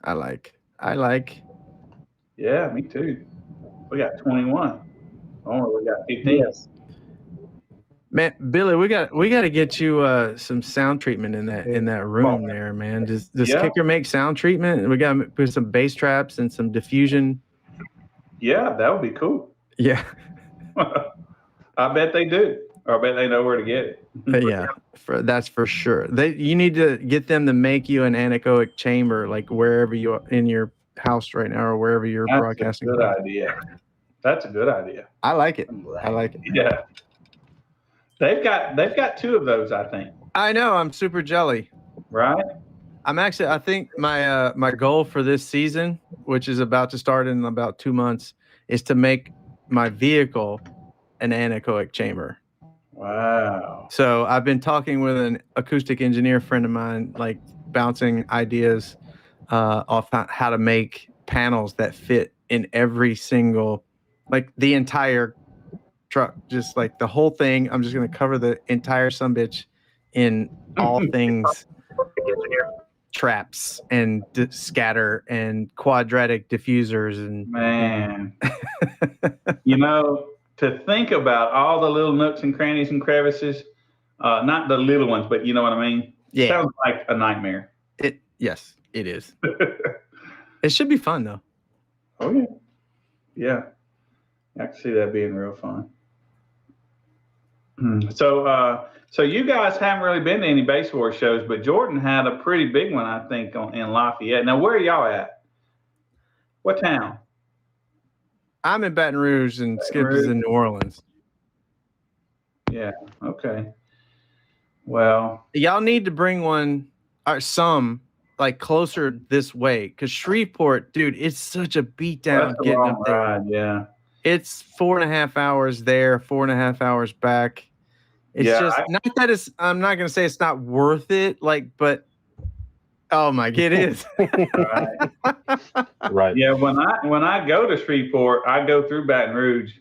I like. Yeah, me too. We got 21. Oh, we got 15. Yes. Man, Billy, we got to get you some sound treatment in that room there, man. Does Yeah. Kicker make sound treatment? We got to put some bass traps and some diffusion. Yeah, that would be cool. Yeah, I bet they do. Or I bet they know where to get it. yeah, that's for sure. You need to get them to make you an anechoic chamber, like wherever you are in your house right now, or wherever you're broadcasting. That's a good idea. That's a good idea. I like it. I like it. Yeah. They've got 2 of those, I think. I know. I'm super jelly. Right? I think my goal for this season, which is about to start in about 2 months, is to make my vehicle an anechoic chamber. Wow. So I've been talking with an acoustic engineer friend of mine, like bouncing ideas off how to make panels that fit in every single, like the entire truck, just like the whole thing. I'm just going to cover the entire sumbitch in all things traps and scatter and quadratic diffusers and man. To think about all the little nooks and crannies and crevices, not the little ones, but you know what I mean? Yeah. Sounds like a nightmare. Yes, it is. It should be fun though. Oh yeah. Yeah. I can see that being real fun. So you guys haven't really been to any Bass War shows, but Jordan had a pretty big one, I think, in Lafayette. Now, where are y'all at? What town? I'm in Baton Rouge, and Skip is in New Orleans. Yeah. Okay. Well, y'all need to bring one or some like closer this way, because Shreveport, dude, it's such a beatdown getting up there. Ride, yeah. It's 4.5 hours there, 4.5 hours back. It's not that it's. I'm not gonna say it's not worth it, but oh my, it is. Right. Yeah. When I go to Shreveport, I go through Baton Rouge.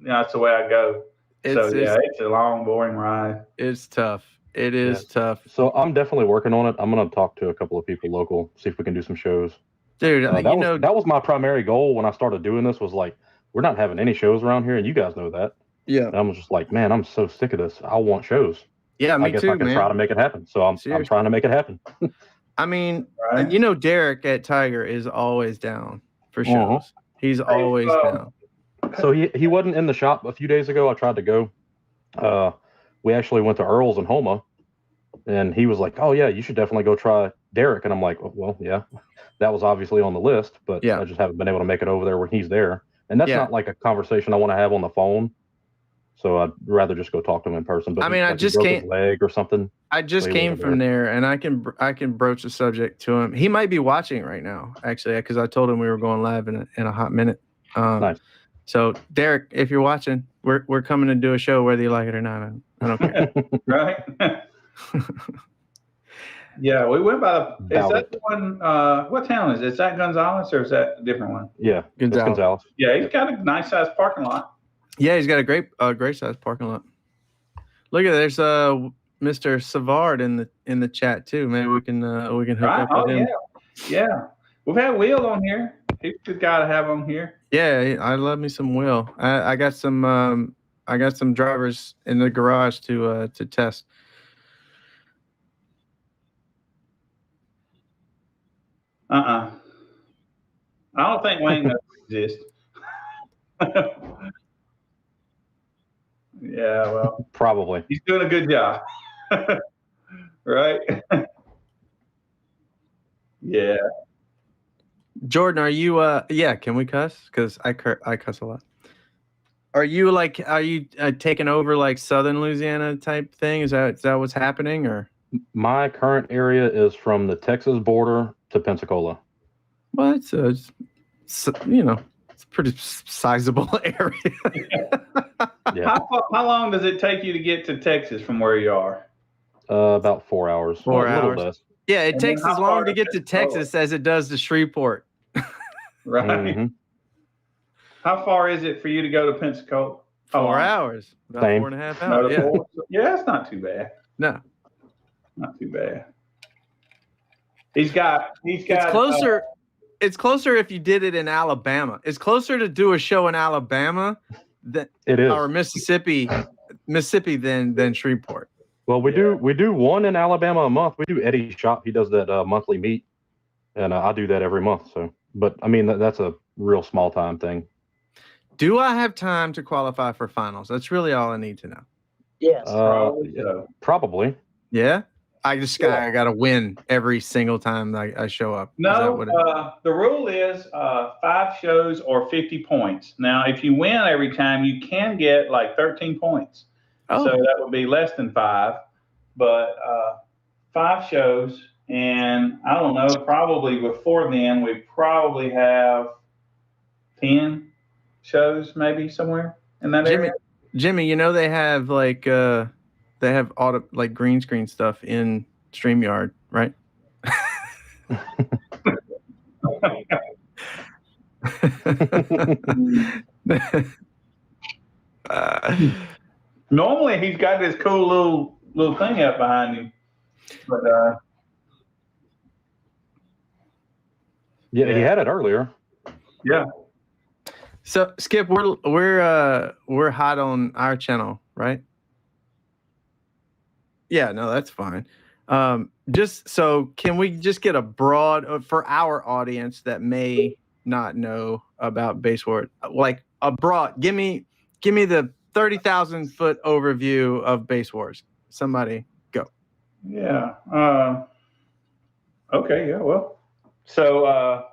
That's the way I go. It's a long, boring ride. It's tough. It is tough. So I'm definitely working on it. I'm gonna talk to a couple of people local, see if we can do some shows. Dude, that was my primary goal when I started doing this. Was like, we're not having any shows around here, and you guys know that. Yeah. And I was just like, man, I'm so sick of this. I want shows. Yeah, me I guess too, I can try to make it happen. So I'm trying to make it happen. I mean, Derek at Tiger is always down for shows. He's always down. So he wasn't in the shop a few days ago. I tried to go. We actually went to Earl's in Houma, and he was like, "Oh yeah, you should definitely go try Derek." And I'm like, "Well, yeah, that was obviously on the list, but I just haven't been able to make it over there when he's there." And that's not like a conversation I want to have on the phone. So I'd rather just go talk to him in person. But I mean, I just came leg or something. I just came from there, and I can broach the subject to him. He might be watching right now, actually, because I told him we were going live in a hot minute. Nice. So Derek, if you're watching, we're coming to do a show whether you like it or not. I don't care. Right. Yeah, we went by the. Is that the one? What town is it? Is that Gonzales or is that a different one? Yeah, Gonzales. Yeah, he's got a nice sized parking lot. Yeah, he's got a great sized parking lot. Look at there's Mr. Savard in the chat too. Maybe we can hook up with him. Yeah. We've had Will on here. He's a good guy to have on here. Yeah, I love me some Will. I got some drivers in the garage to test. I don't think Wayne knows exists. Yeah, well, probably. He's doing a good job. Right? Yeah. Jordan, are you can we cuss? Because I cuss a lot. Are you taking over like Southern Louisiana type thing? Is that what's happening, or? My current area is from the Texas border to Pensacola. Well, it's a pretty sizable area. Yeah. How long does it take you to get to Texas from where you are? About 4 hours. 4 hours. Less. Yeah, it takes as long to get to Texas as it does to Shreveport. Right. Mm-hmm. How far is it for you to go to Pensacola? 4 hours. About Same. 4.5 hours. Yeah, that's not too bad. No. Not too bad. He's got. It's closer. It's closer if you did it in Alabama. It's closer to do a show in Alabama than It is. or Mississippi than Shreveport. Well, we do one in Alabama a month. We do Eddie's shop. He does that monthly meet, and I do that every month. So, but I mean that's a real small time thing. Do I have time to qualify for finals? That's really all I need to know. Yes. Probably. Yeah. I got to win every single time I show up. No, the rule is 5 shows or 50 points. Now, if you win every time, you can get like 13 points. Oh. So that would be less than 5. But 5 shows, and I don't know, probably before then, we probably have 10 shows maybe somewhere in that area. Jimmy, you know they have like they have like green screen stuff in StreamYard, right? Normally he's got this cool little thing up behind him, but yeah, he had it earlier. Yeah. So Skip, we're hot on our channel, right? Yeah, no, that's fine. Just so can we just get a broad for our audience that may not know about Bass Wars, like a broad, give me the 30,000 foot overview of Bass Wars. Somebody go. Yeah. Okay. Yeah. Well, so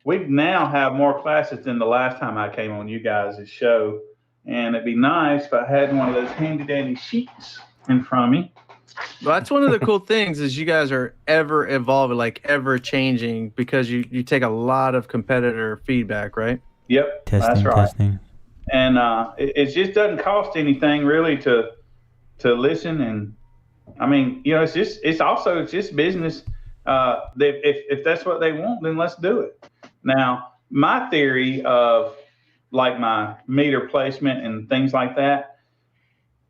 we now have more classes than the last time I came on you guys' show, and it'd be nice if I had one of those handy dandy sheets in front of me. Well, that's one of the cool things is you guys are ever evolving, like ever changing, because you take a lot of competitor feedback, right? Yep, that's right. Testing. And it just doesn't cost anything really to listen, and I mean, you know, it's just business. If that's what they want, then let's do it. Now, my theory of like my meter placement and things like that,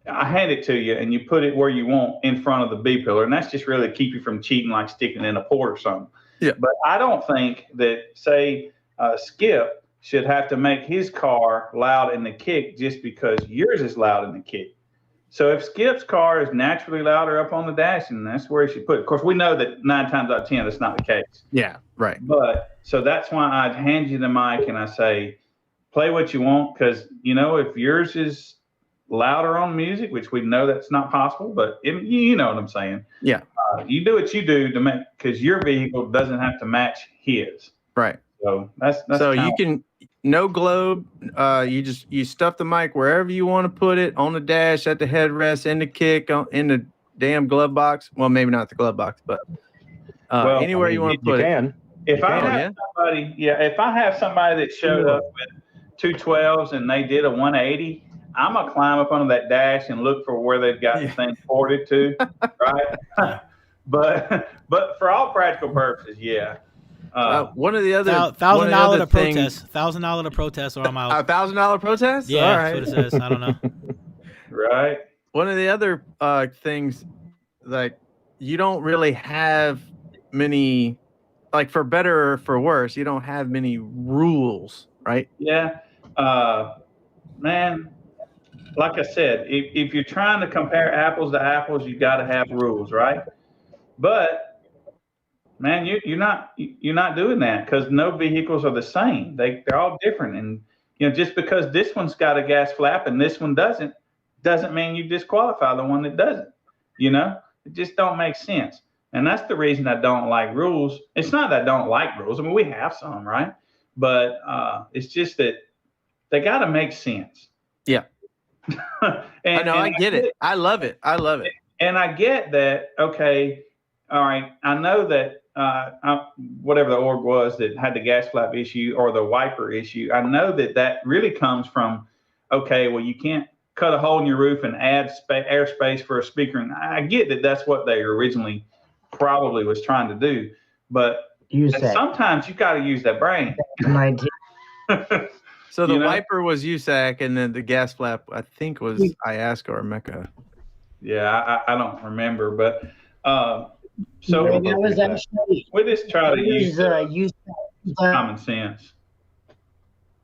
I hand it to you and you put it where you want in front of the B pillar. And that's just really to keep you from cheating, like sticking it in a port or something. Yeah. But I don't think that, say, Skip should have to make his car loud in the kick just because yours is loud in the kick. So if Skip's car is naturally louder up on the dash, and that's where he should put it. Of course, we know that 9 times out of 10, that's not the case. Yeah, right. But so that's why I'd hand you the mic and I say, play what you want, because, you know, if yours is louder on music, which we know that's not possible, but you know what I'm saying. Yeah. You do what you do to make, because your vehicle doesn't have to match his. Right. So that's so you can no globe. You stuff the mic wherever you want to put it, on the dash, at the headrest, in the kick, in the damn glove box. Well, maybe not the glove box, but anywhere you want to put it. If I have somebody that showed up with 212s and they did a 180. I'm gonna climb up under that dash and look for where they've got the thing ported to, right? but for all practical purposes, yeah. One of the other $1,000 to protest. $1,000 to protest, or I'm out. $1,000 protest? Yeah, all right. That's what it says. I don't know. Right. One of the other things, like you don't really have many, like for better or for worse, you don't have many rules, right? Yeah, man. Like I said, if you're trying to compare apples to apples, you got to have rules, right? But man, you're not doing that, because no vehicles are the same. They're all different, and you know, just because this one's got a gas flap and this one doesn't mean you disqualify the one that doesn't. You know, it just don't make sense, and that's the reason I don't like rules. It's not that I don't like rules. I mean, we have some, right? But it's just that they got to make sense. Yeah. I get it. I love it. And I get that. Okay. All right. I know that whatever the org was that had the gas flap issue or the wiper issue, I know that really comes from, okay, well, you can't cut a hole in your roof and add airspace for a speaker. And I get that that's what they originally probably was trying to do. But sometimes you got to use that brain. So the wiper was USAC, and then the gas flap, I think, was Iasco or Mecca. Yeah, I don't remember, but So Yeah, that was actually we just try to use use common sense.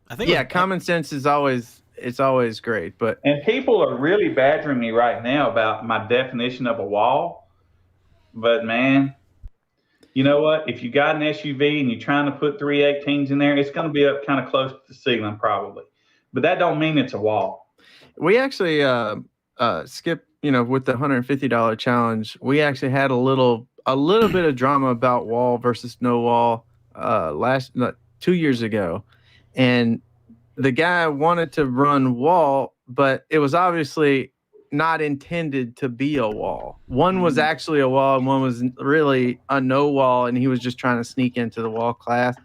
I think. It was, common sense is always great, but And people are really badgering me right now about my definition of a wall. But man, you know what? If you got an SUV and you're trying to put 318s in there, it's going to be up kind of close to the ceiling probably. But that don't mean it's a wall. we actually skipped, with the $150 challenge. We actually had a little bit of drama about wall versus no wall 2 years ago, and the guy wanted to run wall, but it was obviously not intended to be a wall. One was actually a wall and one was really a no wall, and he was just trying to sneak into the wall class.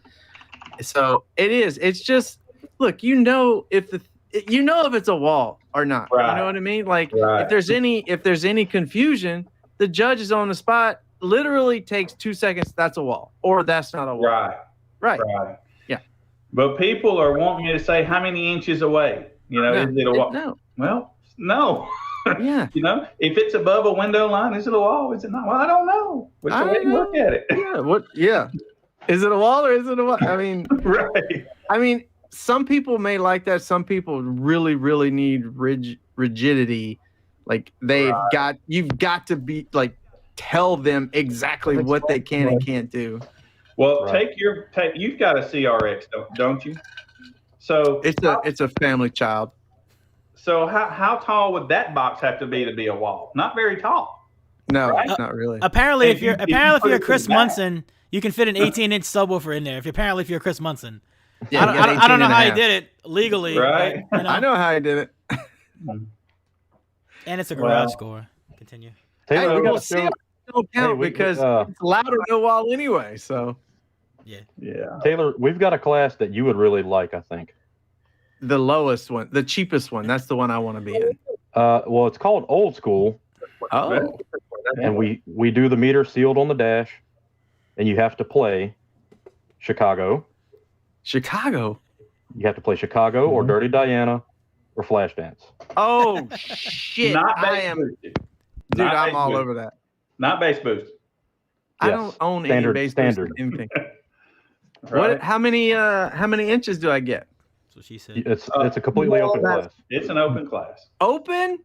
So it's just, look, if it's a wall or not. Right. You know what I mean? Like Right. if there's any confusion, the judge is on the spot, literally takes 2 seconds, that's a wall or that's not a wall. Right. Yeah. But people are wanting me to say how many inches away. Is it a wall? No. Well, no. Yeah. If it's above a window line, is it a wall? Is it not? Well, I don't know. Which way you look at it. Yeah. What? Yeah. Is it a wall or is it a wall? I mean, Right. I mean, some people may like that. Some people really, really need rigidity. Like you've got to be like, tell them exactly what they can and can't do. Well, you've got a CRX, don't you? So it's a family child. So how tall would that box have to be a wall? Not very tall. No, right? Not really. Apparently, if you're Chris back. Munson, you can fit an 18-inch subwoofer in there. If you're Chris Munson, Yeah, I don't know how he did it legally. Right. But, I know how he did it. And it's a garage score. Continue. Taylor, we got Well, to show. don't count because it's loud or no wall anyway. So Yeah. Taylor, we've got a class that you would really like, I think. the lowest one, the cheapest one, that's the one I want to be in. Well, it's called Old School, Oh, and we do the meter sealed on the dash, and you have to play Chicago. Chicago. You have to play Chicago or Dirty Diana or Flashdance. Oh shit! Not I bass am, boosted. dude. Not I'm bass all boosted. over that. Not bass boosted. I Yes. don't own Standard- any base standard. anything. Right? What? How many inches do I get? That's what she said. It's a completely open class. It's an open class. Open?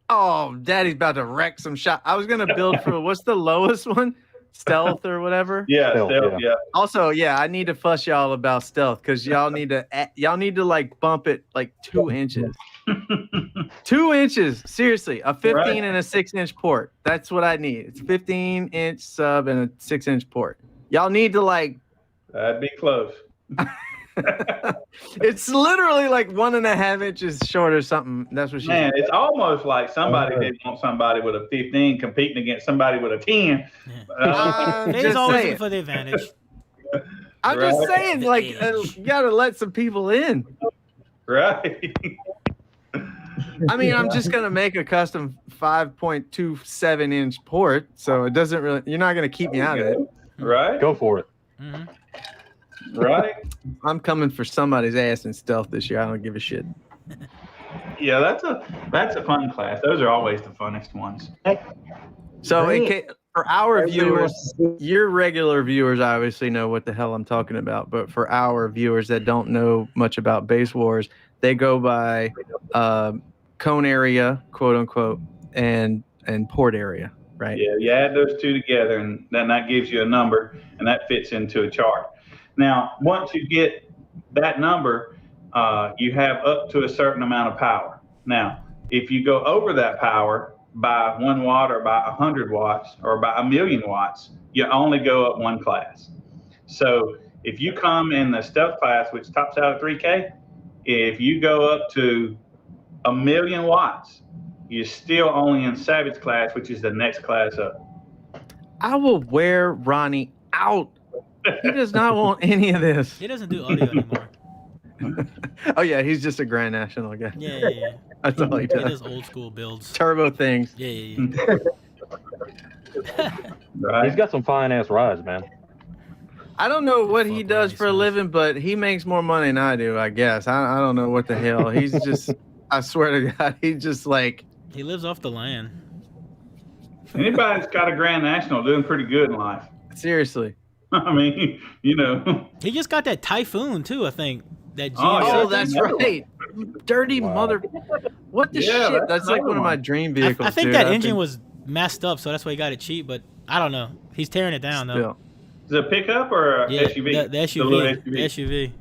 Oh, Daddy's about to wreck some shot. I was gonna build for what's the lowest one? Stealth or whatever. Yeah, Stealth, still, yeah. Also, yeah, I need to fuss y'all about stealth because y'all need to like bump it like 2 inches. 2 inches, seriously, a 15 Right. and a 6-inch port. That's what I need. It's 15-inch sub and a 6-inch port. Y'all need to like. That'd be close. It's literally like 1.5 inches short or something. That's what she Man, said. it's almost like somebody didn't want somebody with a 15 competing against somebody with a 10. I'm They's just always saying. looking for the advantage. I'm just Right. saying, like, you gotta let some people in. Right. I mean, I'm just gonna make a custom 5.27-inch port, so it doesn't really. You're not gonna keep me out of it. Right. Go for it. Mhm. Right. I'm coming for somebody's ass in stealth this year. I don't give a shit. Yeah, that's a fun class. Those are always the funnest ones. So, Great. for our viewers, your regular viewers obviously know what the hell I'm talking about, but for our viewers that don't know much about Base Wars, they go by cone area, quote unquote, and port area, right? Yeah, you add those two together, and then that gives you a number, and that fits into a chart. Now, once you get that number, you have up to a certain amount of power. Now, if you go over that power by 1 watt or by 100 watts or by 1,000,000 watts, you only go up one class. So if you come in the stealth class, which tops out at 3K, if you go up to 1,000,000 watts, you're still only in Savage class, which is the next class up. I will wear Ronnie out. He does not want any of this. He doesn't do audio anymore. Oh yeah, he's just a Grand National guy. Yeah. That's all he He does. does old school builds. Turbo things. Yeah. Right? He's got some fine ass rides, man. I don't know what he Fuck does Ronnie for a Smith. living, but he makes more money than I do, I guess. I don't know what the hell. He's just, I swear to God, he's just like, He lives off the land. Anybody that's got a Grand National doing pretty good in life. Seriously. I mean, He just got that Typhoon too, I think. That Oh, GMC. yeah. Oh, that's right. Dirty mother. What the Yeah, shit? That's like another one of my one. dream vehicles. I think dude. that engine was messed up, so that's why he got it cheap. But I don't know. He's tearing it down though. Still. Is it a pickup or a Yeah, SUV? the SUV. little The SUV.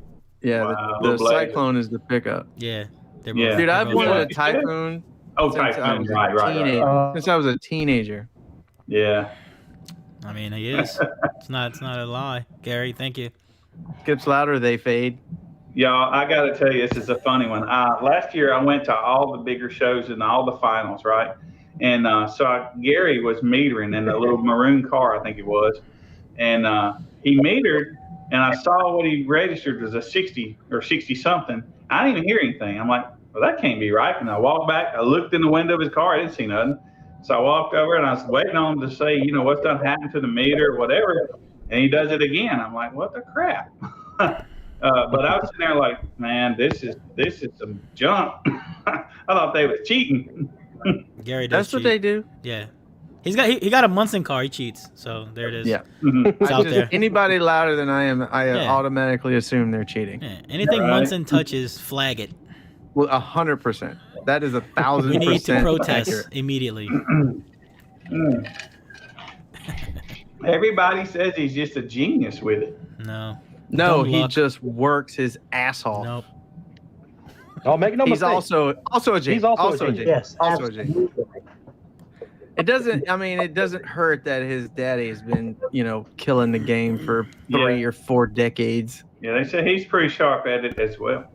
Yeah, Wow, the little Blazer. Cyclone is the pickup. Yeah. They're Yeah. Dude, I've they're both wanted a what you said? Typhoon Oh, since I Typhoon. was a Right. teenager. Since I was a teenager. Yeah. I mean, he is. It's not a lie. Gary, thank you. Skips louder, they fade. Y'all, I got to tell you, this is a funny one. Last year, I went to all the bigger shows and all the finals, right? And Gary was metering in a little maroon car, I think it was. And he metered, and I saw what he registered was a 60 or 60-something. I didn't even hear anything. I'm like, well, that can't be right. And I walked back. I looked in the window of his car. I didn't see nothing. So I walked over, and I was waiting on him to say, what's done happened to the meter or whatever. And he does it again. I'm like, what the crap? But I was sitting there like, man, this is some junk. I thought they was cheating. Gary does That's what cheat. they do. Yeah. He got a Munson car. He cheats. So there it is. Yeah. It's out there. Anybody louder than I am, I Yeah. automatically assume they're cheating. Yeah. Anything Right. Munson touches, flag it. Well, 100%. That is 1,000%. We need to protest accurate. immediately. Everybody says he's just a genius with it. No. No, Dumb he luck. just works his ass off. Nope. Oh, make no He's mistake. also a genius. He's also a a genius. Yes, Also a genius. absolutely. It doesn't hurt that his daddy has been, killing the game for 3 or 4 decades. Yeah, they say he's pretty sharp at it as well.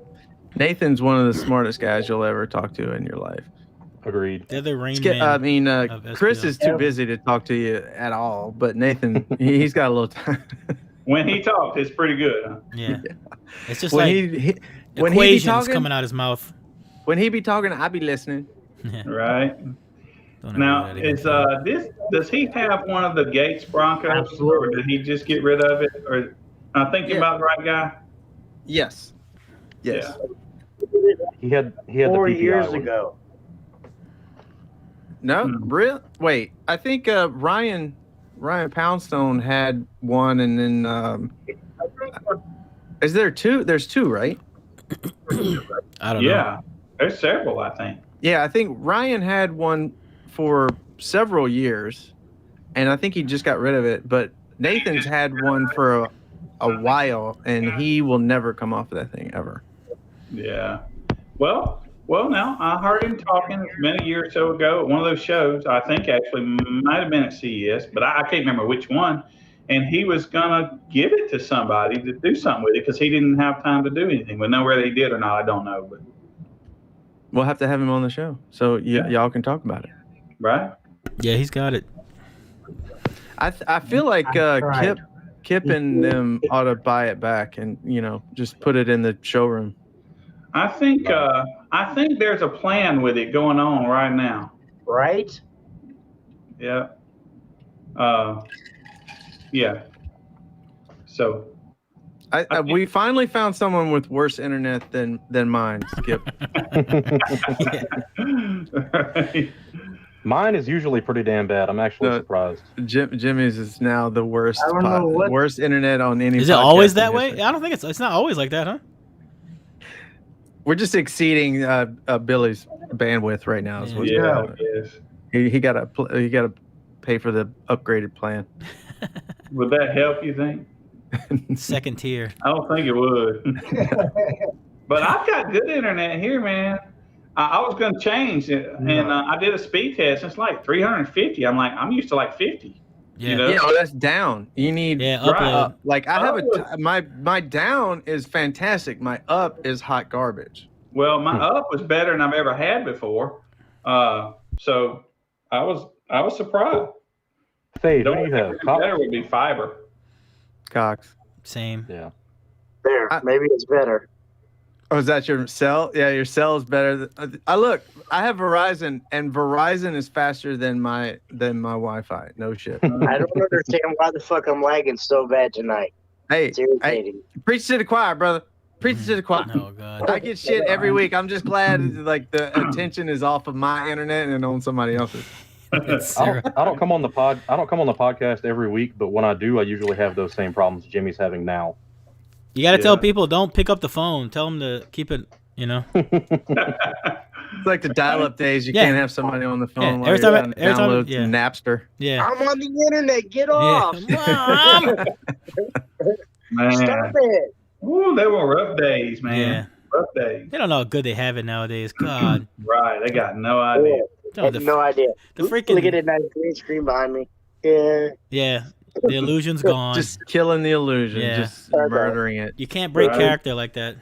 Nathan's one of the smartest guys you'll ever talk to in your life. Agreed. They're the Rain Man. of Chris SPL. is too busy to talk to you at all, but Nathan, he's got a little time. When he talks, it's pretty good. Huh? Yeah. It's just when like when he be equations talking, coming out his mouth. when he be talking, I be listening. Yeah. Right. Don't ever Now, do that again. does he have one of the Gates Broncos, Absolutely. or did he just get rid of it? Or I'm thinking about the right guy. Yes. Yes. He had the 4 PPI years one. ago. No, real. Wait, I think Ryan Poundstone had one, and then is there two? There's two, right? I don't know. Yeah, there's several, I think. Yeah, I think Ryan had one for several years, and I think he just got rid of it. But Nathan's had one for a while, and he will never come off of that thing ever. Yeah. Well, now I heard him talking many years or so ago at one of those shows. I think actually might have been at CES, but I can't remember which one. And he was gonna give it to somebody to do something with it because he didn't have time to do anything. But know whether he did or not, I don't know. But We'll have to have him on the show so y'all can talk about it. right? Yeah, he's got it. I feel like tried. Kip and them ought to buy it back and just put it in the showroom. I think there's a plan with it going on right now. Right? Yeah. Yeah. So We finally found someone with worse internet than mine, Skip. Mine is usually pretty damn bad. I'm actually No. surprised. Jimmy's is now the worst. I don't know what- worst internet on any. Is it always podcasting that way? history. I don't think it's not always like that, huh? We're just exceeding Billy's bandwidth right now. Is what's yeah. going on. Yes. He got to pay for the upgraded plan. Would that help? You think? Second tier. I don't think it would. But I've got good internet here, man. I was going to change it, and I did a speed test. It's like 350. I'm like, I'm used to like 50. Yeah. You know? Yeah, well, that's down. You need Yeah, upload. like I have my down is fantastic. My up is hot garbage. Well, my up was better than I've ever had before. So I was surprised. Fade, The who do only you thing have? would be better would be fiber. Cox. Same. Yeah. There, maybe it's better. Oh, is that your cell? Yeah, your cell is better. I have Verizon, and Verizon is faster than my Wi-Fi. No shit. I don't understand why the fuck I'm lagging so bad tonight. Hey, It's irritating. preach to the choir, brother. Preach to the choir. Oh god. I get shit every week. I'm just glad like the attention is off of my internet and on somebody else's. It's I syrup. don't come on the podcast every week, but when I do, I usually have those same problems Jimmy's having now. You got to Yeah. tell people, don't pick up the phone. Tell them to keep it, you know. It's like the dial-up days. You Yeah. can't have somebody on the phone Yeah, while every you're time- trying to every time- download yeah. some Napster. Yeah. I'm on the internet. Get Yeah. off. Mom! Man. Stop it. Ooh, they were rough days, man. Yeah. Rough days. They don't know how good they have it nowadays. God. Right. They got no idea. No, I have no idea. the Look freaking- at that nice green screen behind me. Yeah. Yeah. The illusion's gone. Just killing the illusion. Yeah. Just murdering it. You can't break Right. character like that.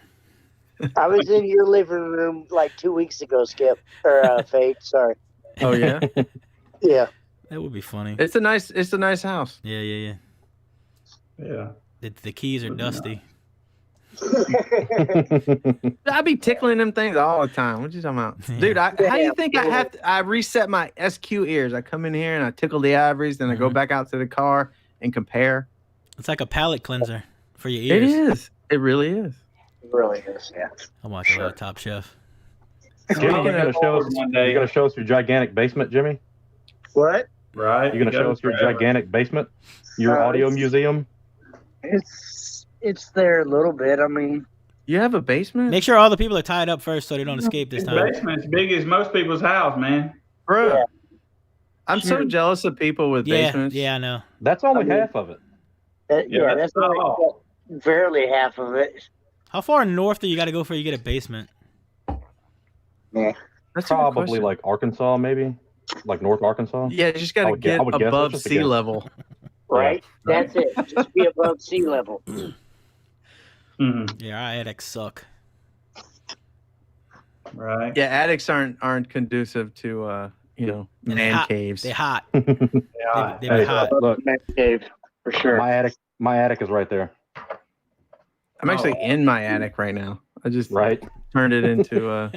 I was in your living room like 2 weeks ago, Skip. Or Fate, sorry. Oh yeah. Yeah. That would be funny. It's a nice house. Yeah, yeah, yeah. Yeah. The keys are dusty. I be tickling them things all the time. What you talking about, dude? How do you think I have to? I reset my SQ ears. I come in here and I tickle the ivories, then I go back out to the car and compare. It's like a palate cleanser for your It ears. is. It really is. It really is, yeah. I'm watching a lot of Top Chef. Jimmy, you gonna show us? One day. You gonna show us your gigantic basement, Jimmy? What? Right. You gonna show us your forever. gigantic basement, your audio it's- museum? It's there a little bit. I mean, You have a basement, Make sure all the people are tied up first so they don't escape this His time. basement's big as most people's house, man. bro? Yeah. I'm so jealous of people with Yeah, basements. yeah, I know. That's only I mean- half of it. Yeah, that's that's not only all. barely half of it. How far north do you got to go before you get a basement? Yeah. That's a good Probably question. like Arkansas, maybe, like North Arkansas. Yeah, you just got I to would guess- get I would guess, above that's just a sea guess. level. Right? That's it. Just be above sea level. Mhm. Yeah, our attics suck. Right. Yeah, attics aren't conducive to And they man hot. caves. They hot. Yeah. They Hey, hot. look, Man cave, for sure. my attic is right there. I'm actually in my attic right now. I just Right. turned it into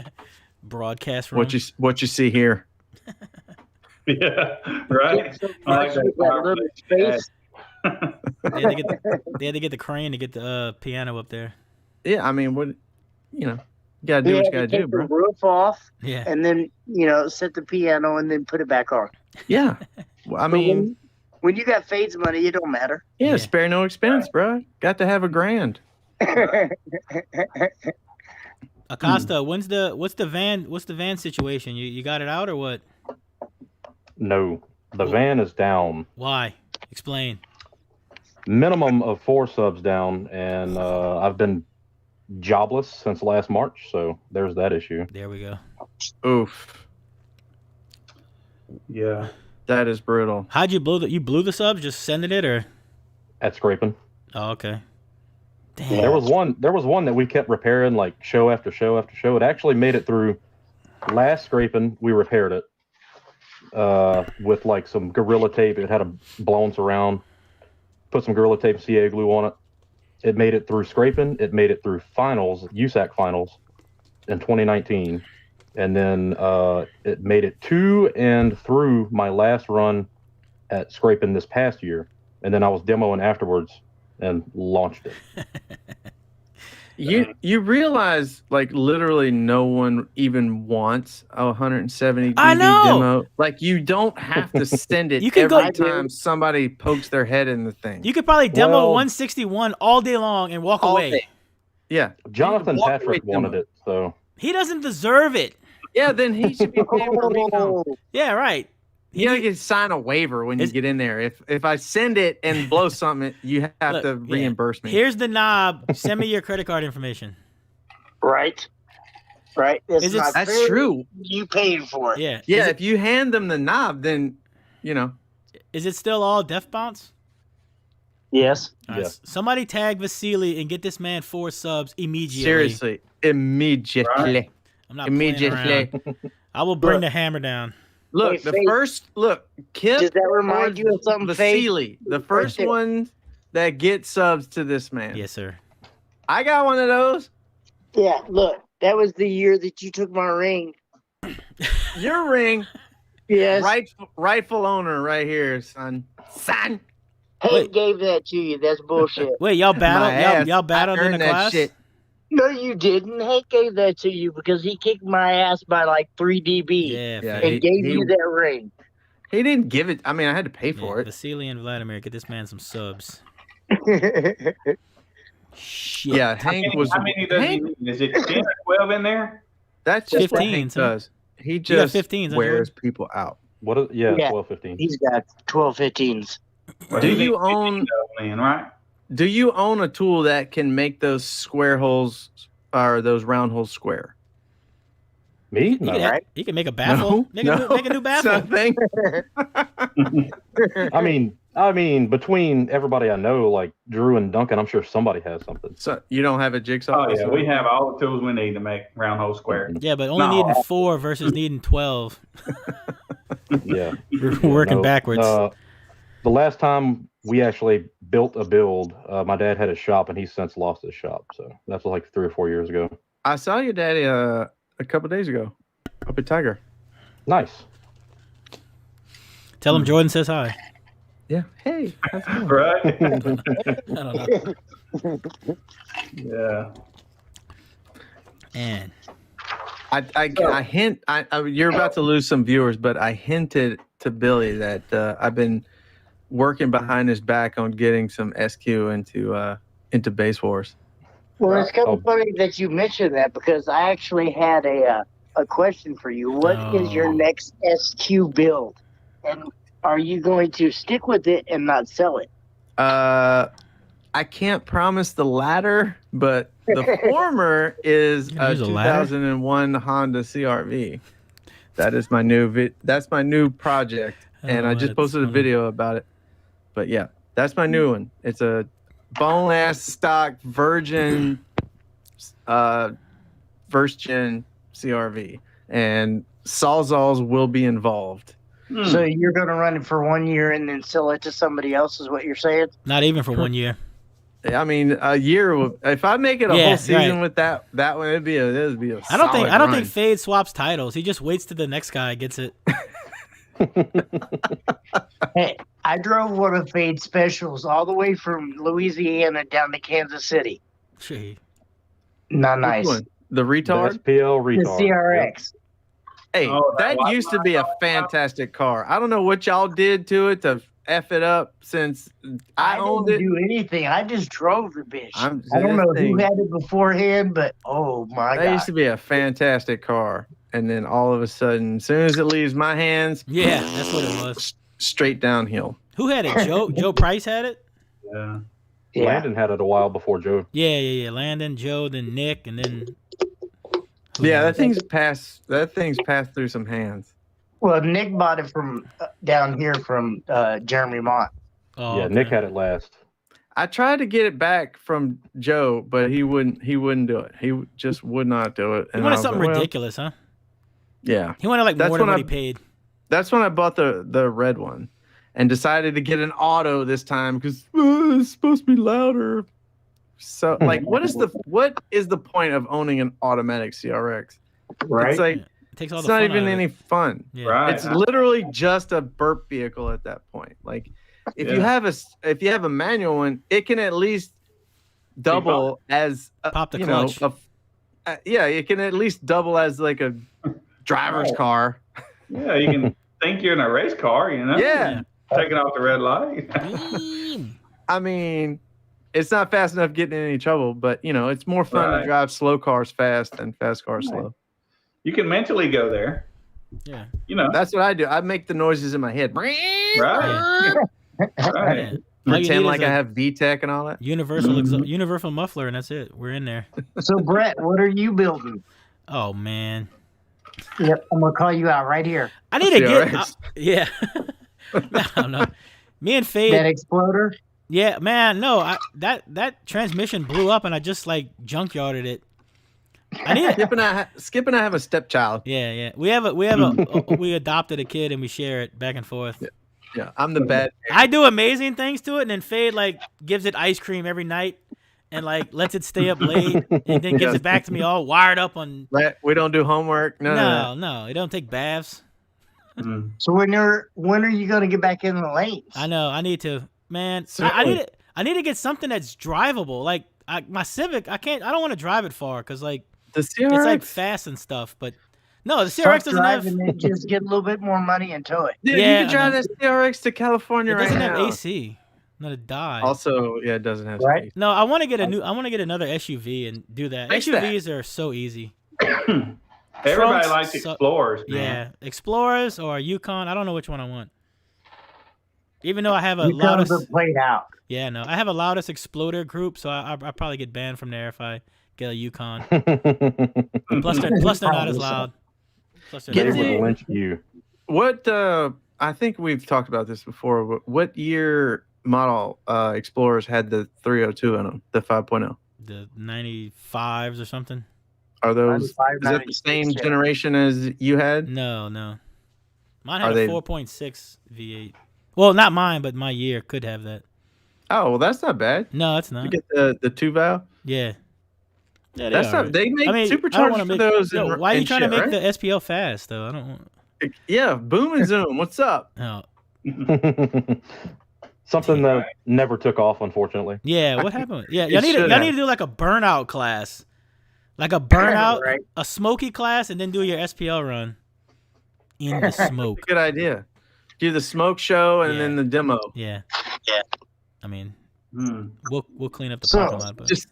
Broadcast room. what you see here. Yeah. Right. I like that That little space. They had to get the crane to get the piano up there. Yeah, I mean, you gotta do what you gotta do, Take bro. the roof off Yeah. and then, set the piano and then put it back on. Yeah, well, I But mean, when you got Fade's money, it don't matter. yeah, Yeah. spare no expense, bro. Got to have a grand. Acosta, what's the van situation? You got it out or what? No, the van is down. Why? Explain. Minimum of 4 subs down, and I've been jobless since last March. So there's that issue. There we go. Oof, Yeah. that is brutal. How'd you blew the subs? Just sending it or? At scraping. Oh, okay. Damn. There was one that we kept repairing like show after show after show. It actually made it through last scraping. We repaired it with like some Gorilla Tape. It had a blown surround. Put some Gorilla Tape and CA glue on it. It made it through scraping. It made it through finals, USAC finals in 2019. And then it made it to and through my last run at scraping this past year. And then I was demoing afterwards and launched it. You realize like literally no one even wants a 170 I dB know. demo. Like you don't have to send it You can every go- time somebody pokes their head in the thing. You could probably demo Well- 161 all day long and walk All away. day. Yeah, Jonathan Walk Patrick away wanted demo. it, so He doesn't deserve it. Yeah, then he should be paying for recon. Yeah, right. You gotta sign a waiver when you Is- get in there. If I send it and blow something, you have Look, to yeah. reimburse me. Here's the knob. Send me your credit card information. Right? Right? Is it- not That's fair. true. You paid for it. Yeah. Yeah, Is it, if you hand them the knob, then is it still all def bounce? Yes. All right, Yeah. somebody tag Vasily and get this man 4 subs immediately. seriously, immediately. Right. I'm not playing Immediately. around. I will bring the hammer down. Look, Hey, the Faith, first Kip. Does that remind you of something, Faith? Vasily, the first there. one that gets subs to this man. Yes, sir. I got one of those. Yeah, look, that was the year that you took my ring. Your ring, Yes. rightful owner, right here, son. Son. Hank Wait. gave that to you. That's bullshit. Wait, y'all My battled? ass. Y'all battled I in the earned that class? shit. No, you didn't. Hank gave that to you because he kicked my ass by like 3 dB Yeah. Yeah, fair. and gave you that ring. He didn't give it. I mean, I had to pay for it. Vasily and Vladimir, get this man some subs. Shit. Yeah, Hank was. How many does he Hank, need? Is it 10 or 12 in there? that's just what 15, Hank so- does. He got just 15s, huh, wears Jordan? people out. What? Yeah, Yeah. 12, 15. He's got 12 15s. Well, Do he you needs 15 own? of them in, right? Do you own a tool that can make those square holes or those round holes square? Me? He No. can, Right? he can make a baffle. Make a new baffle. Something. I mean, between everybody I know, like Drew and Duncan, I'm sure somebody has something. So you don't have a jigsaw? Oh, yeah. We have all the tools we need to make round hole square. Yeah, but only No. needing 4 versus needing 12. Yeah. You're working No, backwards. The last time we actually built a build, my dad had a shop, and he's since lost his shop. So that's like 3 or 4 years ago. I saw your daddy a couple days ago up at Tiger. Nice. Tell him Jordan says hi. Yeah. Hey. How's it going? Right? I don't know. Yeah. Man. I hint. You're about to lose some viewers, but I hinted to Billy that I've been working behind his back on getting some SQ into Base Wars. Well, it's kind of funny that you mentioned that because I actually had a question for you. What is your next SQ build? And are you going to stick with it and not sell it? I can't promise the latter, but the former is You a use a ladder? 2001 Honda CRV. That is my new that's my new project, and I just that's posted a funny. video about it. But yeah, that's my new one. It's a bone ass stock virgin first gen CRV, and Sawzalls will be involved. So you're going to run it for 1 year and then sell it to somebody else, is what you're saying? Not even for 1 year. I mean, a year. If I make it a Yeah, whole season right. with that one, it'd be a I don't solid think run. Fade swaps titles. He just waits till the next guy gets it. Hey, I drove one of Fade's specials all the way from Louisiana down to Kansas City. Gee. Not Which nice. one? The The retard. SPL The retard. CRX. Hey, Oh, that that used to be a fantastic car. I don't know what y'all did to it to f it up since I owned didn't it. do anything. I just drove the bitch. I'm I don't know who saying, had it beforehand, but oh my that god. used to be a fantastic car, and then all of a sudden, as soon as it leaves my hands, Yeah, that's what it was. straight downhill. Who had it? Joe Price had it? Yeah. Yeah. Landon had it a while before Joe. Yeah. Landon, Joe, then Nick, and then who Yeah, knows? that thing's passed through some hands. Well, Nick bought it from down here from Jeremy Mott. Oh, Yeah, okay. Nick had it last. I tried to get it back from Joe, but he wouldn't do it. He just would not do it. He And I wanted was something like, well, ridiculous, huh? Yeah. He wanted like That's more than when what I- he paid. That's when I bought the red one and decided to get an auto this time because it's supposed to be louder. So like what is the point of owning an automatic CRX? Right. It's like It takes all it's the not fun even out of any it. fun. Yeah. Right. It's literally just a burp vehicle at that point. Like if you Yeah. have a manual one, it can at least double as Pop the you know, clutch. yeah, it can at least double as like a driver's Right. car. Yeah, you can think you're in a race car, you know? Yeah. Taking off the red light. Damn. I mean, it's not fast enough getting in any trouble, but you know, it's more fun Right. to drive slow cars fast than fast cars slow. You can mentally go there, Yeah. you know? That's what I do. I make the noises in my head. Right. Yeah. Right. All you Pretend need like is I a have VTEC and all that. universal muffler, and that's it. We're in there. So Brett, what are you building? Oh man, Yep, I'm gonna call you out right here. I need to get. CRX. Yeah. I don't know. Me and Fade. That exploder. Yeah, man. No, that transmission blew up, and I just like junkyarded it. I need. Skip and I have a stepchild. Yeah. We adopted a kid, and we share it back and forth. Yeah, I'm the bad. I do amazing things to it, and then Fade like gives it ice cream every night, and like lets it stay up late, and then gives it back to me all wired up on. We don't do homework. No, it don't take baths. Mm. So when are you gonna get back in the lanes? I know. I need to, man. I Certainly. need to get something that's drivable. Like my Civic, I don't want to drive it far because like The CRX. it's like fast and stuff. But No, the Start CRX doesn't have. driving and just get a little bit more money and tow it. Dude, Yeah, you can drive I that CRX to California It right doesn't now. have AC. Not a die. Also, yeah, it doesn't have Right. space. No, I want to get another SUV and do that. Fix SUVs are so easy. Everybody Trunks likes suck. Explorers, man. Yeah, Explorers or Yukon. I don't know which one I want. Even though I have a You come loudest. to played out. Yeah, no, I have a loudest exploder group, so I probably get banned from there if I get a Yukon. Plus they're not as loud. Plus they're Get not They as the- would loud. lynch you. What I think we've talked about this before. But what year model Explorers had the 302 in them, the 5.0? The 95s or something. Are those? 95, Is that the 96, same yeah. generation as you had? No. Mine Are had they- a 4.6 V8. Well, not mine, but my year could have that. Oh, well, that's not bad. No, it's You not. get the 2 valve. Yeah. Yeah, That's are. not. They make I mean, I don't superchargers wanna for make, those. yo, and- why are you and trying to shit, make right? the SPL fast though? I don't want. Yeah, boom and zoom. What's up? Oh, Something that never took off, unfortunately. yeah. What happened? Yeah, It y'all need should to have. do like a burnout class, like a burnout, Right. a smoky class, and then do your SPL run in the smoke. Good idea. Do the smoke show and Yeah. then the demo. Yeah. Yeah. I mean, Hmm. we'll clean up the So, parking lot, but Just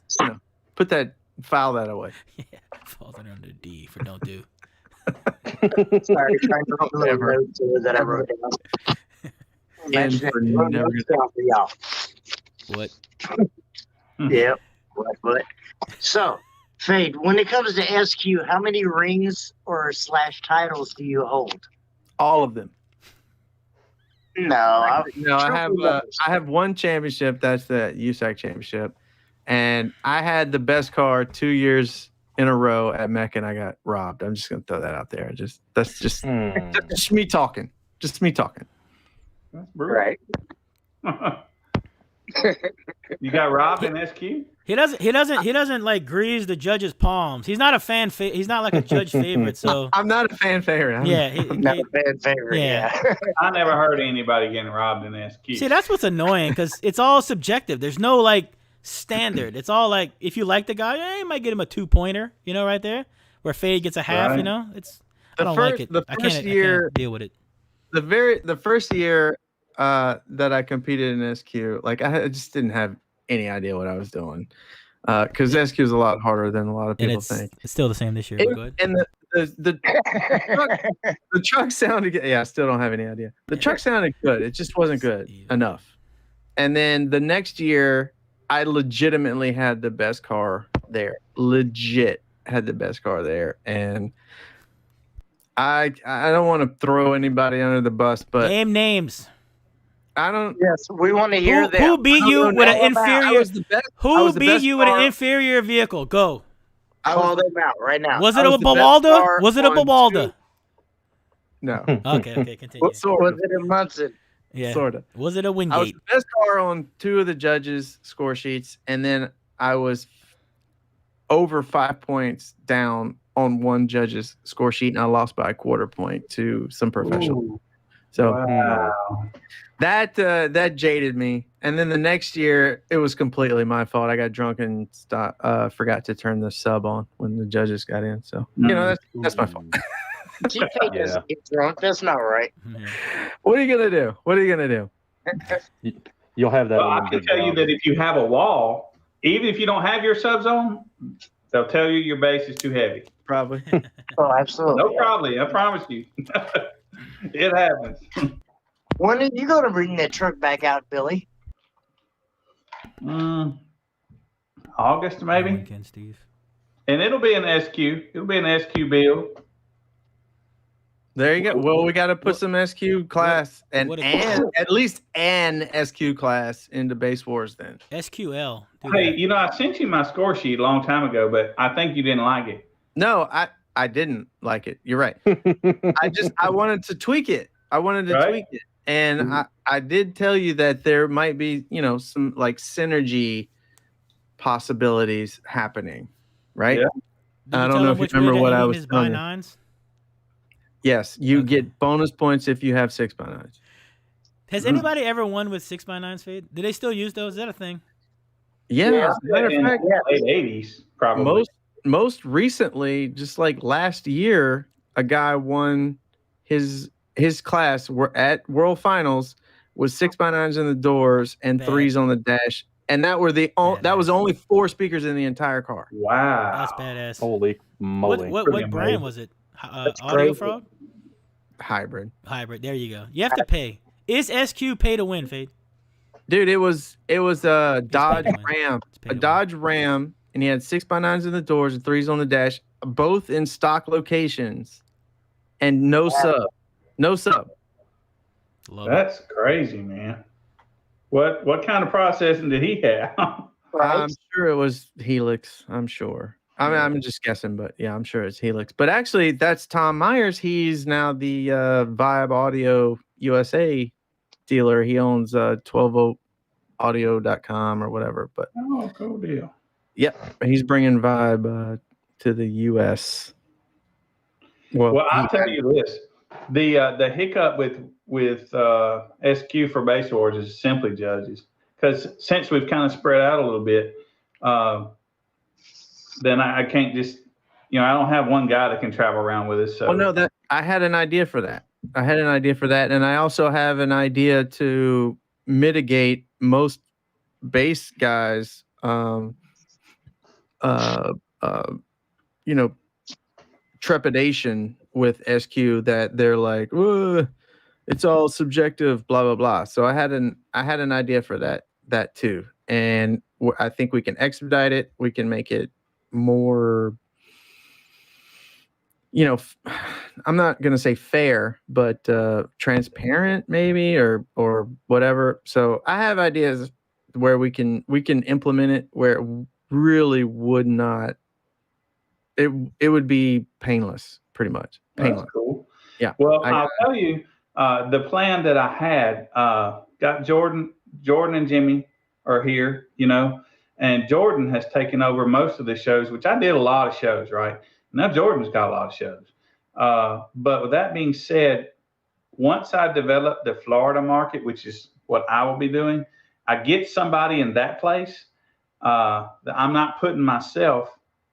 put that file that away. yeah, falls under D for don't do. Sorry, trying to put a little Never. note to it that I wrote down. And for never Notes down for y'all. What? Yep. What? So, Fade, when it comes to SQ, how many rings or / titles do you hold? All of them. No, No, I have Trophy levels. I have one championship. That's the USAC championship, and I had the best car 2 years in a row at Mecca, and I got robbed. I'm just gonna throw that out there. That's just me talking. Just me talking. That's brutal. right. You got robbed in SQ? He doesn't like grease the judge's palms. He's not a fan. He's not like a judge favorite. So I'm not a fan favorite. I'm- yeah, Not a bad favorite. Yeah. Yeah. I never heard of anybody getting robbed in SQ. see, that's what's annoying because it's all subjective. There's no like standard. It's all like if you like the guy, yeah, you might get him a 2-pointer. You know, right there where Fade gets a half. Right. You know, it's The I don't first- like it. the I first can't year- deal with it. the first year that I competed in SQ, like I just didn't have any idea what I was doing, because SQ is a lot harder than a lot of And people it's think. still the same this year. But go ahead. And the truck sounded good. Yeah, I still don't have any idea. The truck sounded good. It just wasn't good enough. And then the next year, I legitimately had the best car there. Legit had the best car there. And I don't want to throw anybody under the bus, but Name names. I don't. Yes, we want to hear that. Who beat you with an I inferior? was the best. I Who was the beat best you with an car. inferior vehicle? Go. I Call was, them out right now. Was I it a was the best Babalda? car Was it a on Babalda? no. Okay, continue. What sort Was of? it a Munson? Yeah. Sort of. Was it a I was Wingate? the best car on 2 of the judges' score sheets, and then I was over 5 points down on one judge's score sheet, and I lost by a quarter point to some professional. Ooh, So wow. that jaded me. And then the next year, it was completely my fault. I got drunk and forgot to turn the sub on when the judges got in. So that's my fault. TK doesn't get drunk. That's not right. Yeah. What are you gonna do? What are you gonna do? You'll have that. Well, on I them can big tell you jobs. that if you have a wall, even if you don't have your subs on, they'll tell you your base is too heavy. Probably. Oh, absolutely. No problem. I promise you. It happens. When are you going to bring that truck back out, Billy? August maybe, Weekend, Steve. and it'll be an SQ. It'll be an SQ build. There you go. Well, we got to put some SQ class and what if- at least an SQ class into Base Wars then. SQL. Do Hey, that. you know, I sent you my score sheet a long time ago, but I think you didn't like it. No, I didn't like it. You're right. I wanted to tweak it. I wanted to Right. tweak it. And Mhm. I did tell you that there might be, some like synergy possibilities happening, right? Yeah. Did I you don't tell know him if you which way remember to what aim I was his telling you. by-9s? Yes, you Okay. get bonus points if you have 6x9s. Has anybody ever won with 6x9s, Fade? Do they still use those? Is that a thing? Yeah, Yeah, as a matter In of fact, late 80s, probably. most recently, just like last year, a guy won his class were at World Finals with 6x9s in the doors and Bad. 3s on the dash, and that was only 4 speakers in the entire car. Wow. That's badass. Holy moly! What Pretty brand amazing. was it? That's Audio crazy. Frog? Hybrid. Hybrid. There you go. You have to pay. Is SQ pay to win, Fade? Dude, it was a Dodge paid to win. Ram, It's paid to win. Dodge Ram, and he had 6x9s in the doors and 3s on the dash, both in stock locations, and no sub. Love it. That's crazy, man. What kind of processing did he have? Right? I'm sure it was Helix. I'm sure. I mean, I'm just guessing, but yeah, I'm sure it's Helix. But actually, that's Tom Myers. He's now the Vibe Audio USA dealer. He owns 12voltaudio.com or whatever. But Oh, cool deal. yeah, he's bringing Vibe to the US. Well, I'll tell you this: the hiccup with SQ for bass awards is simply judges. Because since we've kind of spread out a little bit, then I can't just, I don't have one guy that can travel around with us. So. Well, no, I had an idea for that. And I also have an idea to mitigate most bass guys, trepidation with SQ, that they're like, it's all subjective, blah blah blah. So I had an idea for that too, and I think we can expedite it. We can make it more, I'm not gonna say fair, but transparent maybe, or whatever. So I have ideas where we can implement it where it really would not. It would be painless, pretty much. Painless. That's cool. Yeah. Well, I'll tell you, the plan that I had, got Jordan and Jimmy are here, and Jordan has taken over most of the shows, which I did a lot of shows, right? Now Jordan's got a lot of shows. But with that being said, once I develop the Florida market, which is what I will be doing, I get somebody in that place. I'm not putting myself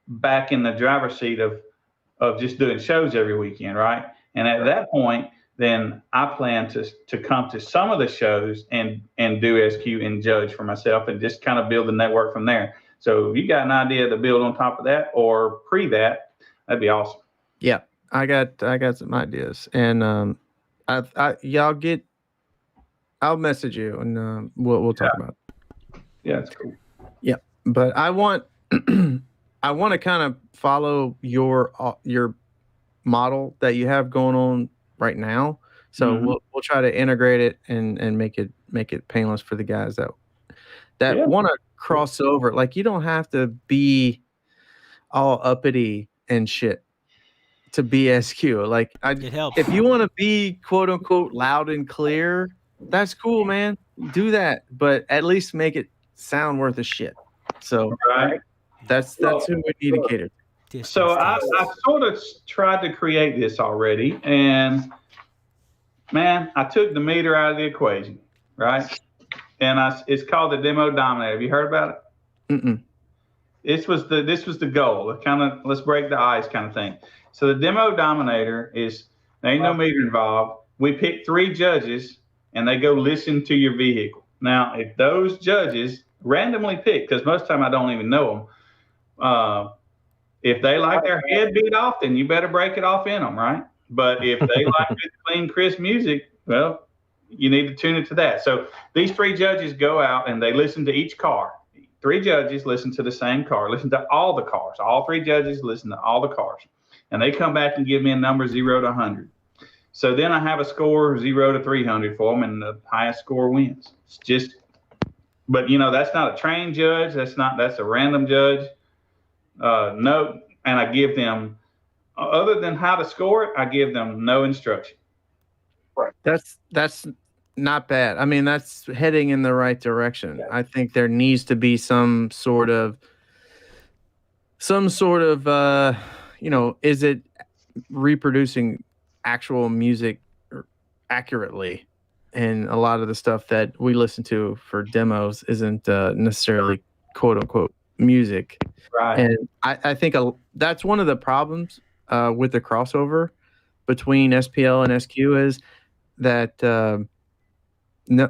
back in the driver's seat of just doing shows every weekend, right? And at that point, then I plan to come to some of the shows and do SQ and judge for myself and just kind of build the network from there. So if you got an idea to build on top of that or that, that'd be awesome. Yeah, I got some ideas, and I'll message you, and we'll talk about it. Yeah, it's cool. Yeah, but I want I want to kind of follow your model that you have going on right now. So we'll try to integrate it and make it painless for the guys that want to cross over. Like, you don't have to be all uppity and shit to be SQ. Like, It helps. if you want to be quote unquote loud and clear, that's cool, man. Do that, but at least make it sound worth a shit. So Right. that's who we need to cater to. So I sort of tried to create this already, and man, I took the meter out of the equation, right? And it's called the Demo Dominator. Have you heard about it? Mm-mm. This was the goal, kind of let's break the ice kind of thing. So the Demo Dominator is, there ain't no meter involved. We pick 3 judges, and they go listen to your vehicle. Now, if those judges randomly pick, because most of the time I don't even know them, if they like their head beat off, then you better break it off in them, right? But if they like good, clean, crisp music, well, you need to tune it to that. So these 3 judges go out and they listen to each car. 3 judges listen to the same car, listen to all the cars. All 3 judges listen to all the cars. And they come back and give me a number 0 to 100. So then I have a score 0 to 300 for them, and the highest score wins. It's just, but that's not a trained judge. That's a random judge. No, and I give them, other than how to score it, I give them no instruction. Right. That's not bad. I mean, that's heading in the right direction. Yeah. I think there needs to be some sort of is it reproducing actual music accurately? And a lot of the stuff that we listen to for demos isn't necessarily quote unquote music. Right. And I think that's one of the problems with the crossover between SPL and SQ is that no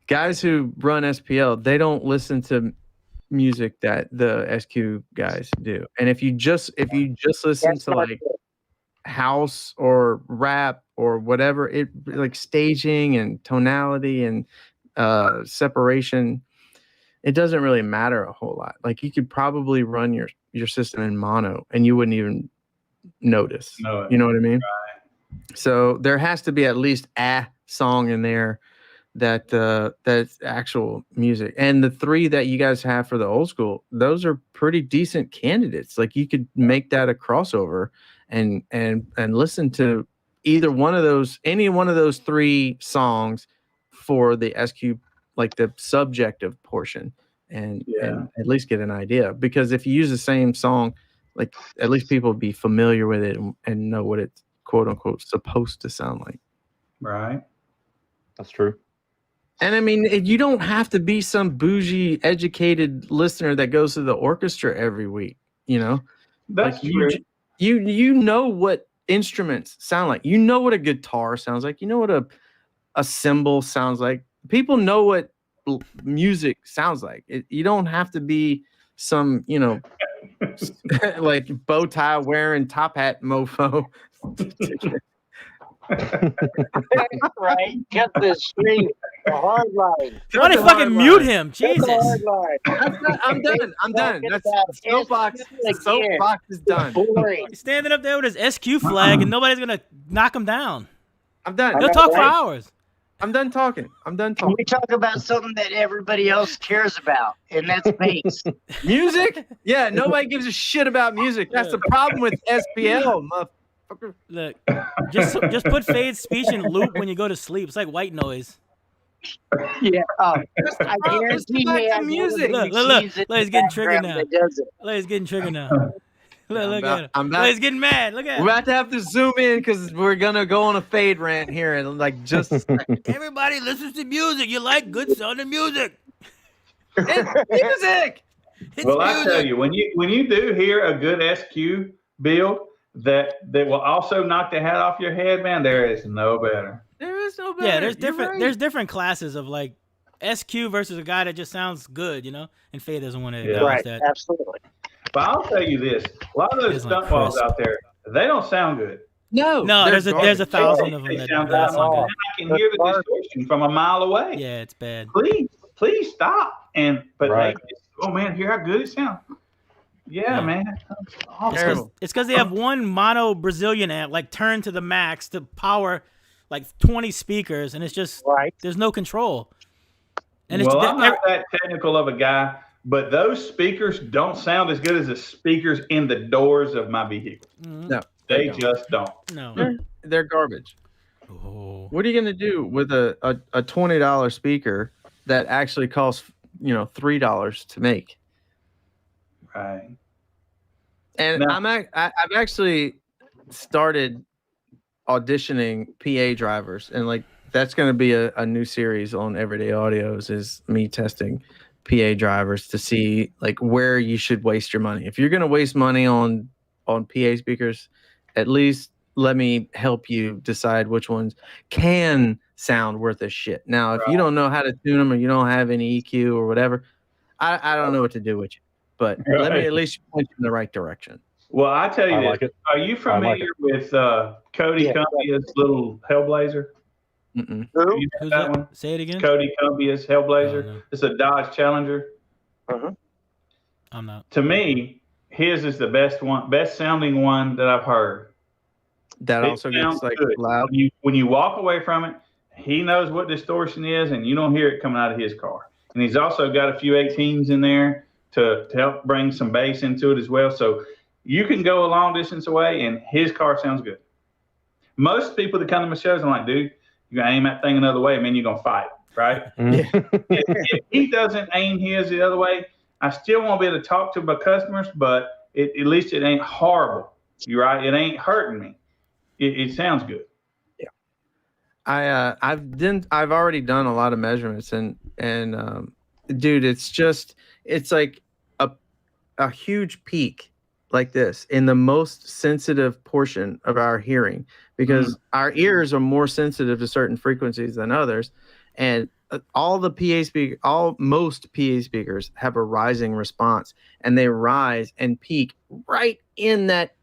guys who run SPL, they don't listen to music that the SQ guys do. And if you just listen That's to not like good. house or rap or whatever, it like staging and tonality and separation, it doesn't really matter a whole lot. Like you could probably run your system in mono and you wouldn't even notice. No, You know what I mean? So there has to be at least a song in there that's actual music. And the three that you guys have for the old school, those are pretty decent candidates. Like you could make that a crossover and listen to either one of those, any one of those three songs for the SQ, like the subjective portion, and at least get an idea. Because if you use the same song, like at least people would be familiar with it and know what it's quote unquote supposed to sound like. Right. That's true. And I mean, you don't have to be some bougie, educated listener that goes to the orchestra every week. You know, That's like true. you know what instruments sound like. You know what a guitar sounds like. You know what a cymbal sounds like. People know what music sounds like. You don't have to be some, you know, like bow tie wearing top hat mofo. Right? Cut the string. The hard line. Why they fucking mute him? Jesus. Cut the hard line. I'm done. I'm done. That's soapbox. Again. Soapbox is done. Boring. He's standing up there with his SQ flag, and nobody's gonna knock him down. I'm done. He'll talk for hours. I'm done talking. I'm done talking. We talk about something that everybody else cares about, and that's bass. Music? Yeah, nobody gives a shit about music. That's the problem with SPL, motherfucker. Look, just put Fade's speech in loop when you go to sleep. It's like white noise. Yeah. I problem. guarantee Back you to have music. one of Look, these in he's the getting triggered background now. that does it. Look, he's getting triggered now. Look at him. I'm Look, he's getting mad. Look at We're him. about to have to zoom in because we're gonna go on a Fade rant here in like just a second. Everybody listens to music. You like good sounding music. It's music. It's Well, I music. tell you, when you do hear a good SQ build that will also knock the hat off your head, man, there is no better. There is no better. Yeah, there's You're different. right. There's different classes of like SQ versus a guy that just sounds good, you know. And Fade doesn't want to acknowledge Right. that. Absolutely. But I'll tell you this: a lot of those It's like stunt balls crisp. out there, they don't sound good. No, No, they're there's a garbage. thousand of them They that sound that's bad. not And good. I can hear the distortion from a mile away. Yeah, it's bad. Please stop. But Right. they just, oh man, hear how good it sounds. Yeah, Yeah. man. Awesome. Terrible. It's because they have one mono Brazilian amp like turned to the max to power like 20 speakers, and it's just Right. there's no control. And Well, it's I'm not that technical of a guy, but those speakers don't sound as good as the speakers in the doors of my vehicle. No, They don't. just don't. no. They're garbage. Oh. What are you gonna do with a $20 speaker that actually costs $3 to make? Right. And Now- I've actually started auditioning PA drivers, and like that's going to be a new series on Everyday Audios, is me testing PA drivers to see like where you should waste your money. If you're going to waste money on PA speakers, at least let me help you decide which ones can sound worth a shit. Now, if you don't know how to tune them or you don't have any EQ or whatever, I don't know what to do with you. But let me Right. at least point you in the right direction. Well, I tell you I this. like it. Are you familiar with Cody Yeah. Cumbia's little Hellblazer? Mm-mm. Who? You Who's know that? that one? Say it again. Cody Cumbia's Hellblazer. No, no. It's a Dodge Challenger. I'm not. To me, his is the best sounding one that I've heard. That It also sounds gets like good. loud. When you walk away from it, he knows what distortion is, and you don't hear it coming out of his car. And he's also got a few 18s in there to help bring some bass into it as well. So you can go a long distance away, and his car sounds good. Most people that come to my shows, I'm like, dude, you're going to aim that thing another way, man, you're going to fight, right? If he doesn't aim his the other way, I still won't be able to talk to my customers, but at least it ain't horrible. You're right. It ain't hurting me. It sounds good. I've already done a lot of measurements, and dude, it's like a huge peak like this in the most sensitive portion of our hearing, because our ears are more sensitive to certain frequencies than others. And most PA speakers have a rising response, and they rise and peak right in that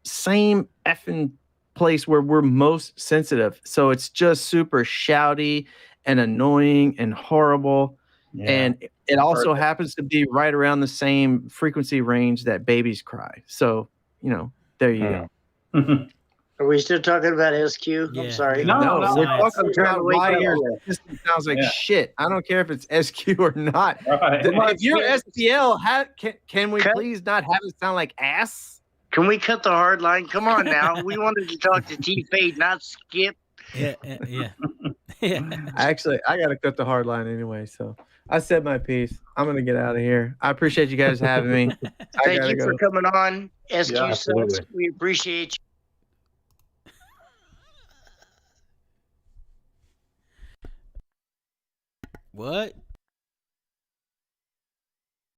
same effing place where we're most sensitive. So it's just super shouty and annoying and horrible. Yeah. And it also happens to be right around the same frequency range that babies cry. So, there you go. Are we still talking about SQ? Yeah. I'm sorry. No, We're science. talking about why your system sounds like shit. I don't care if it's SQ or not. Right. If you're SPL, can we please not have it sound like ass? Can we cut the hard line? Come on now. We wanted to talk to T-Fade, not Skip. Yeah. I got to cut the hard line anyway. So I said my piece. I'm going to get out of here. I appreciate you guys having me. Thank you for coming on. SQ Yeah, Subs, absolutely. we appreciate you. What?